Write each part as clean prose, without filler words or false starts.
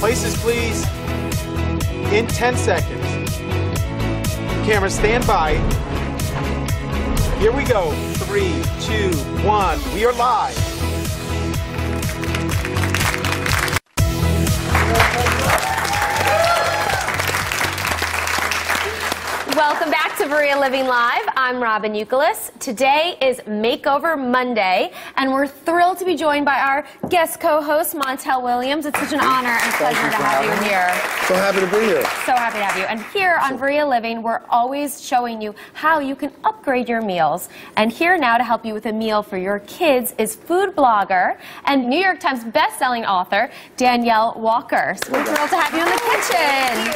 Places, please. In 10 seconds. Camera, stand by. Here we go. 3, 2, 1. We are live. Welcome back to Veria Living Live. I'm Robin Euclid. Today is Makeover Monday, and we're thrilled to be joined by our guest co-host, Montel Williams. It's such an honor and pleasure to have you here. So happy to be here. So happy to have you. And here on Veria Living, we're always showing you how you can upgrade your meals. And here now to help you with a meal for your kids is food blogger and New York Times best-selling author, Danielle Walker. So we're thrilled to have you in the kitchen.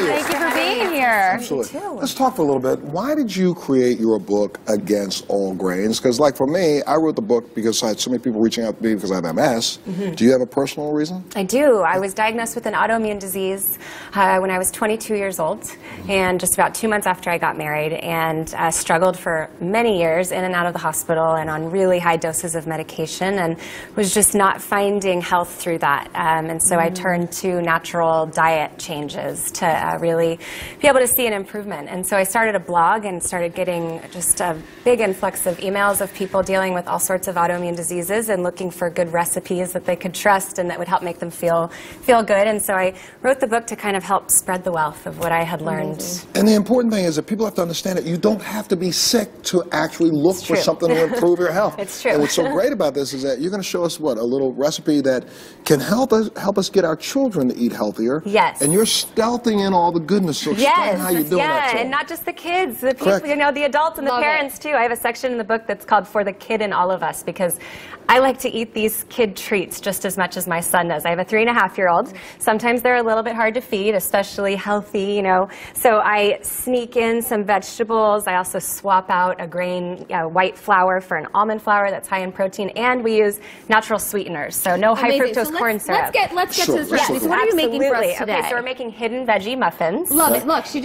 Thank you for being here. Absolutely. Let's talk for a little bit. Why did you create your book Against All Grains? Because, like, for me, I wrote the book because I had so many people reaching out to me because I have MS. Do you have a personal reason? I do. I was diagnosed with an autoimmune disease when I was 22 years old, and just about 2 months after I got married, and struggled for many years in and out of the hospital and on really high doses of medication, and was just not finding health through that. And so I turned to natural diet changes to really be able to see an improvement. And so I started a blog and started getting just a big influx of emails of people dealing with all sorts of autoimmune diseases and looking for good recipes that they could trust and that would help make them feel good. And so I wrote the book to kind of help spread the wealth of what I had learned. And the important thing is that people have to understand that you don't have to be sick to actually look for something to improve your health. It's true. And what's so great about this is that you're going to show us, what, a little recipe that can help us get our children to eat healthier. Yes. And you're stealthing in all the goodness. So explain how you're doing that. And not just the kids, the people, you know, the adults and the parents too. I have a section in the book that's called For the Kid in All of Us, because I like to eat these kid treats just as much as my son does. I have a 3.5-year-old. Sometimes they're a little bit hard to feed, especially healthy, you know. So I sneak in some vegetables. I also swap out a grain, white flour for an almond flour that's high in protein, and we use natural sweeteners. So no high fructose corn syrup. Let's get to this recipe. So what are you making for us today? Okay, so we're making hidden veggie muffins. Love it. Look, she's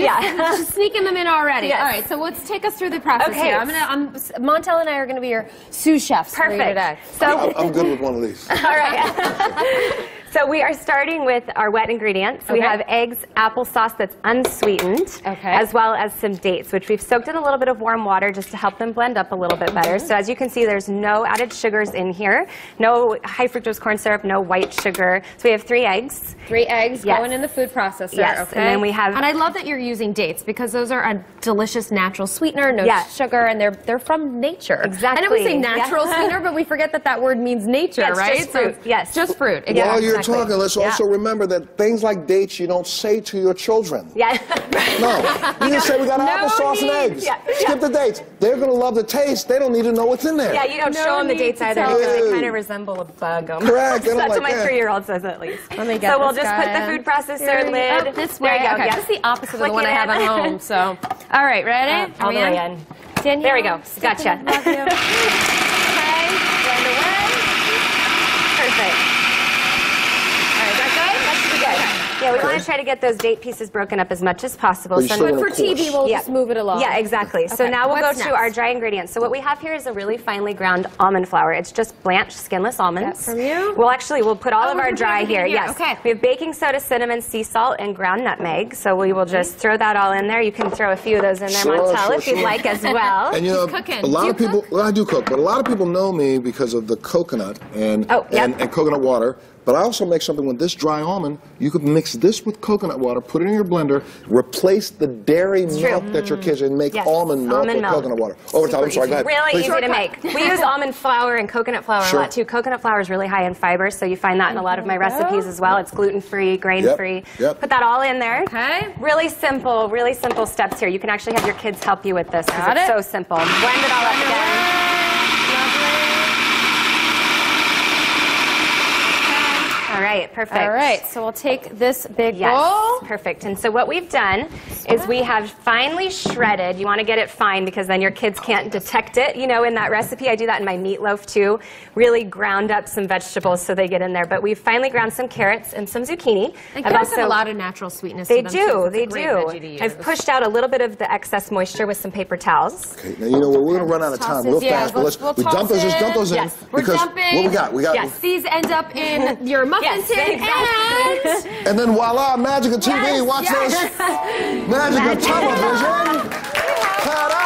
sneaking them in already. Yes. All right, so let's take us through the process here. Montel and I are going to be your sous chefs for you today. So I'm good with one of these. All right. So we are starting with our wet ingredients. We have eggs, applesauce that's unsweetened, as well as some dates, which we've soaked in a little bit of warm water just to help them blend up a little bit better. So as you can see, there's no added sugars in here, no high fructose corn syrup, no white sugar. So we have 3 eggs. 3 eggs going in the food processor. Yes, and then we have... And I love that you're using dates, because those are a delicious natural sweetener, no sugar, and they're from nature. Exactly. I know we say natural sweetener, but we forget that word means nature, right? Just fruit. Yes. Just fruit. Exactly. While you're talking, let's also remember that things like dates you don't say to your children. No. You just say we got applesauce and eggs. Skip the dates. They're going to love the taste. They don't need to know what's in there. Yeah, you don't show them the dates either, because they kind of resemble a bug. Correct. That's what my 3-year-old says, at least. Let me get so we'll just put the food processor lid. This way. There you go. Okay. This is the opposite of the one I have at home. So, all right, ready? All the way in. Danielle, there we go. Gotcha. Love you. Okay, blend away. Perfect. All right, is that good? That should be good. Yeah, we want to try to get those date pieces broken up as much as possible. But for TV, we'll just move it along. Yeah, exactly. So now we'll go to our dry ingredients. So what we have here is a really finely ground almond flour. It's just blanched, skinless almonds. From you? We'll put all of our dry here. Yes. Okay. We have baking soda, cinnamon, sea salt, and ground nutmeg. So we will just throw that all in there. You can throw a few of those in there, Montel, if you'd like as well. And you know, a lot of people, well, I do cook, but a lot of people know me because of the coconut and coconut water. But I also make something with this dry almond. You could mix this with coconut water, put it in your blender, replace the dairy milk that your kids and make almond milk with coconut water. Over time, I'm sorry, go ahead. Really easy to make. We use almond flour and coconut flour a lot too. Coconut flour is really high in fiber, so you find that in a lot of my recipes as well. It's gluten-free, grain-free. Put that all in there. Okay. Really simple steps here. You can actually have your kids help you with this because it's so simple. Blend it all up again. All right, perfect. All right, so we'll take this big bowl. Perfect. And so what we've done is we have finely shredded. You want to get it fine because then your kids can't detect it. You know, in that recipe, I do that in my meatloaf too. Really ground up some vegetables so they get in there. But we've finely ground some carrots and some zucchini. And carrots have a lot of natural sweetness to them. They do. I've pushed out a little bit of the excess moisture with some paper towels. Okay, now you know what, we're going to run out of time real fast, but let's dump those in. Yes, we're dumping. What we got? Yes, these end up in your muffin tin, and And then voila, magic of TV. Yes, Watch yes. this. Magic of television. Ta-da!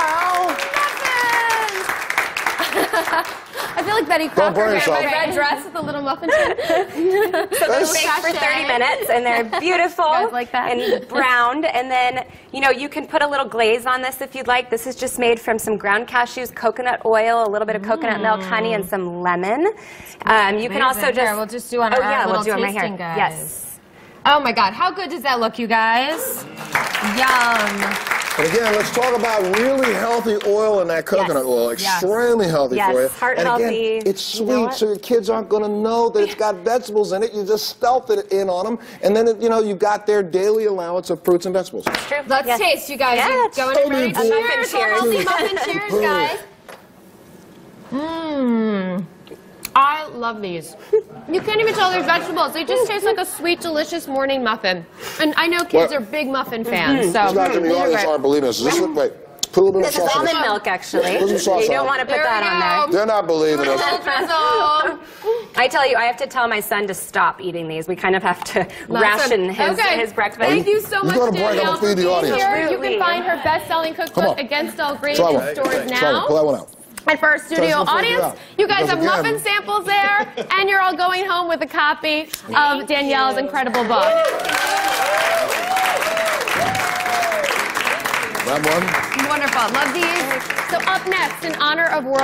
I feel like Betty Don't burn Crocker in yourself. my red dress with a little muffin tin. So they're baked for 30 minutes, and they're beautiful You guys like that? and browned. And then, you know, you can put a little glaze on this if you'd like. This is just made from some ground cashews, coconut oil, a little bit of coconut milk, honey, and some lemon. You can also just... Here, we'll just do on our yeah, little we'll do it right here. tasting guys. Yes. Oh my God, how good does that look, you guys? Yum. And again, let's talk about really healthy oil in that coconut oil. Extremely healthy for you. Heart and again, healthy. it's sweet, so your kids aren't going to know that it's got vegetables in it. You just stealth it in on them, and then you know you got their daily allowance of fruits and vegetables. True. Let's taste, you guys. Yeah, You going and ready? cheers. Cheers, healthy muffin cheers, guys. I love these. You can't even tell there's vegetables. They just taste like a sweet, delicious morning muffin. And I know kids are big muffin fans, so. These guys in the audience aren't believing us. Wait, put a little bit of This is sauce on almond it. milk, actually. Put some sauce You don't on it. want to put that on there. They're not believing us. I tell you, I have to tell my son to stop eating these. We kind of have to ration his breakfast. Thank you so much, got a break. I'm Danielle, gonna feed the for being audience. here. You Absolutely. can find her best-selling Come cookbook, on. Against All Grain, Try in one. stores Try one. now. Pull that one out. And for our studio Try to figure it audience, out. you guys Because have again- muffin samples there, and you're all going home with a copy of Danielle's incredible book. That one. Wonderful. Love these. So up next, in honor of World